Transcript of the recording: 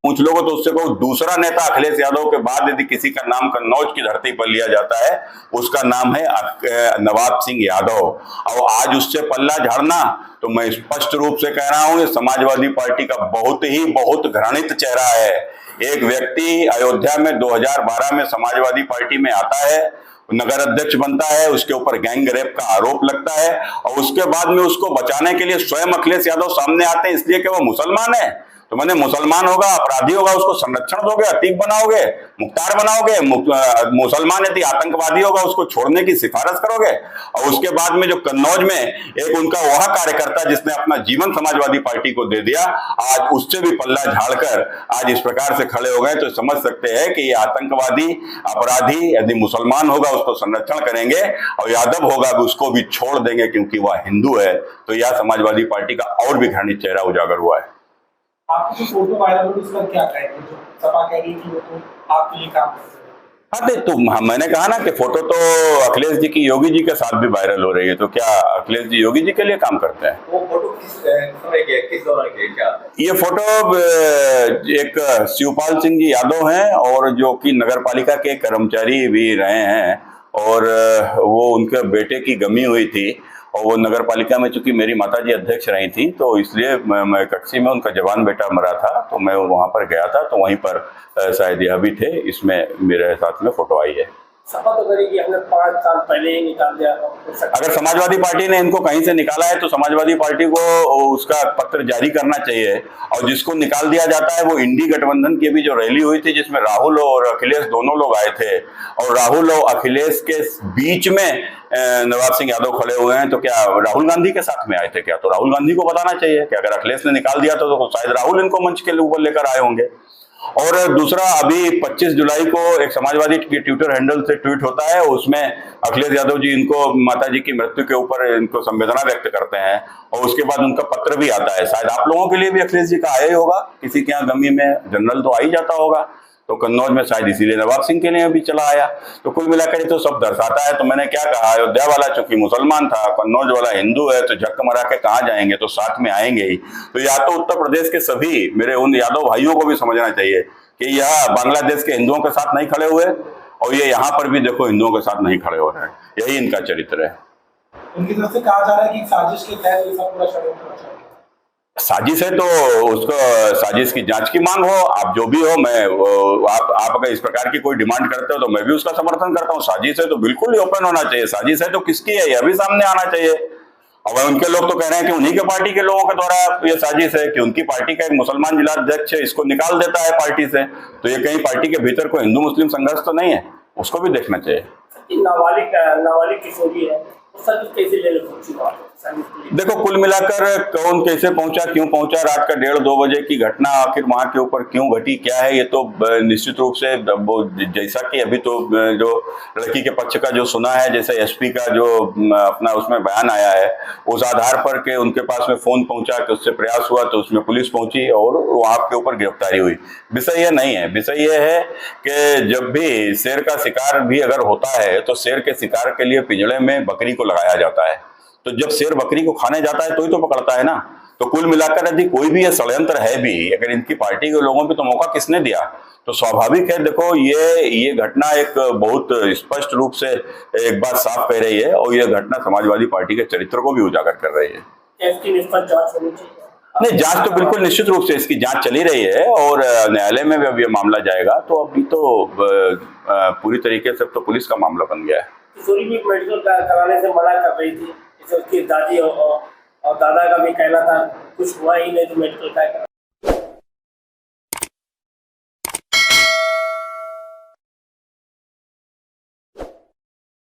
पूछ लोगे तो उससे को दूसरा नेता अखिलेश यादव के बाद यदि किसी का नाम कन्नौज की धरती पर लिया जाता है, उसका नाम है नवाब सिंह यादव। और आज उससे पल्ला झाड़ना, तो मैं स्पष्ट रूप से कह रहा हूं, ये समाजवादी पार्टी का बहुत घृणित चेहरा है। एक व्यक्ति अयोध्या में 2012 में समाजवादी पार्टी में आता है, नगर अध्यक्ष बनता है, उसके ऊपर गैंग रेप का आरोप लगता है, और उसके बाद में उसको बचाने के लिए स्वयं अखिलेश यादव सामने आते हैं, इसलिए कि वो मुसलमान है। तो मैंने मुसलमान होगा, अपराधी होगा, उसको संरक्षण दोगे, अतीक बनाओगे, मुख्तार बनाओगे। मुसलमान यदि आतंकवादी होगा उसको छोड़ने की सिफारिश करोगे। और उसके बाद में जो कन्नौज में एक उनका वह कार्यकर्ता जिसने अपना जीवन समाजवादी पार्टी को दे दिया, आज उससे भी पल्ला झाड़कर आज इस प्रकार से खड़े हो गए, तो समझ सकते हैं कि ये आतंकवादी अपराधी यदि मुसलमान होगा उसको संरक्षण करेंगे, और यादव होगा उसको भी छोड़ देंगे क्योंकि वह हिंदू है। तो यह समाजवादी पार्टी का और भी घृणित चेहरा उजागर हुआ है। आपकी जो फोटो वायरल हुई उसका क्या कहेंगे? जो सपा कह रही थी वो तो आपके लिए काम कर रहे हैं। हाँ, तो मैंने कहा ना कि फोटो तो अखिलेश जी की योगी जी के साथ भी वायरल हो रही है, तो क्या अखिलेश जी योगी जी के लिए काम करते हैं? वो फोटो किस समय की है, किस दौरान की है, क्या है? ये फोटो एक शिवपाल सिंह जी यादव हैं, और जो कि नगर पालिका के कर्मचारी भी रहे हैं, और वो उनके बेटे की गमी हुई थी, और वो नगर पालिका में चूंकि मेरी माताजी अध्यक्ष रही थी, तो इसलिए मैं कच्ची में उनका जवान बेटा मरा था, तो मैं वहां पर गया था, तो वहीं पर शायद यह भी थे, इसमें मेरे साथ में फोटो आई है। सपा तो करेगी, हमने 5 साल पहले ही निकाल दिया। अगर समाजवादी पार्टी ने इनको कहीं से निकाला है तो समाजवादी पार्टी को उसका पत्र जारी करना चाहिए, और जिसको निकाल दिया जाता है वो इंडी गठबंधन की भी जो रैली हुई थी जिसमें राहुल और अखिलेश दोनों लोग आए थे, और राहुल और अखिलेश के बीच में नवाब सिंह यादव खड़े हुए हैं, तो क्या राहुल गांधी के साथ में आए थे क्या? तो राहुल गांधी को बताना चाहिए कि अगर अखिलेश ने निकाल दिया तो शायद राहुल इनको मंच के ऊपर लेकर आए होंगे। और दूसरा, अभी 25 जुलाई को एक समाजवादी के ट्विटर हैंडल से ट्वीट होता है, उसमें अखिलेश यादव जी इनको माताजी की मृत्यु के ऊपर इनको संवेदना व्यक्त करते हैं, और उसके बाद उनका पत्र भी आता है। शायद आप लोगों के लिए भी अखिलेश जी का आया ही होगा, किसी के यहाँ गमी में जनरल तो आ ही जाता होगा, तो कन्नौज में शायद इसीलिए नवाब सिंह के लिए भी चला आया। तो कुल मिलाकर तो सब दर्शाता है। तो मैंने क्या कहा, अयोध्या वाला चूंकि मुसलमान था, कन्नौज वाला हिंदू है, तो झक मरा के कहाँ जाएंगे, तो साथ में आएंगे ही। तो या तो उत्तर प्रदेश के सभी मेरे उन यादव भाइयों को भी समझना चाहिए कि यह बांग्लादेश के हिंदुओं के साथ नहीं खड़े हुए, और ये यहाँ पर भी देखो हिंदुओं के साथ नहीं खड़े हो रहे हैं। यही इनका चरित्र है। उनकी तरफ से कहा जा रहा है कि साजिश के तहत ये सब पूरा षड्यंत्र चल रहा है। साजिश है तो उसको साजिश की जांच की मांग हो, आप जो भी हो, मैं आप अगर इस प्रकार की कोई डिमांड करते हो तो मैं भी उसका समर्थन करता हूँ। साजिश है तो बिल्कुल ही ओपन होना चाहिए, साजिश है तो किसकी है यह भी सामने आना चाहिए। और उनके लोग तो कह रहे हैं कि उन्हीं के पार्टी के लोगों के द्वारा ये साजिश है कि उनकी पार्टी का एक मुसलमान जिला अध्यक्ष है, इसको निकाल देता है पार्टी से, तो ये कहीं पार्टी के भीतर कोई हिंदू मुस्लिम संघर्ष तो नहीं है, उसको भी देखना चाहिए। नाबालिग किशोरी है, कैसे ले लो? देखो, कुल मिलाकर कौन कैसे पहुंचा, क्यों पहुंचा, रात का 1:30-2 बजे की घटना आखिर वहां के ऊपर क्यों घटी, क्या है, ये तो निश्चित रूप से जैसा कि अभी तो जो लड़की के पक्ष का जो सुना है, जैसे एसपी का जो अपना उसमें बयान आया है, उस आधार पर के उनके पास में फोन पहुंचा कि उससे प्रयास हुआ, तो उसमें पुलिस पहुंची और वहां के ऊपर गिरफ्तारी हुई। विषय यह नहीं है, विषय यह है कि जब भी शेर का शिकार भी अगर होता है तो शेर के शिकार के लिए पिंजड़े में बकरी को लगाया जाता है, तो जब शेर बकरी को खाने जाता है तो ही तो पकड़ता है ना। तो कुल मिलाकर यदि कोई भी ये षड्यंत्र है भी, अगर इनकी पार्टी के लोगों को तो मौका किसने दिया, तो स्वाभाविक है। देखो, ये घटना एक बहुत स्पष्ट रूप से एक बात साफ कह रही है, और ये घटना समाजवादी पार्टी के चरित्र को भी उजागर कर रही है। नहीं, जांच तो बिल्कुल निश्चित रूप से इसकी जांच चली रही है, और न्यायालय में भी अब ये मामला जाएगा, तो अभी तो पूरी तरीके से तो पुलिस का मामला बन गया है। किशोरी भी मेडिकल कराने से मना कर रही थी, उसकी दादी और दादा का भी कहना था कुछ हुआ ही नहीं तो मेडिकल का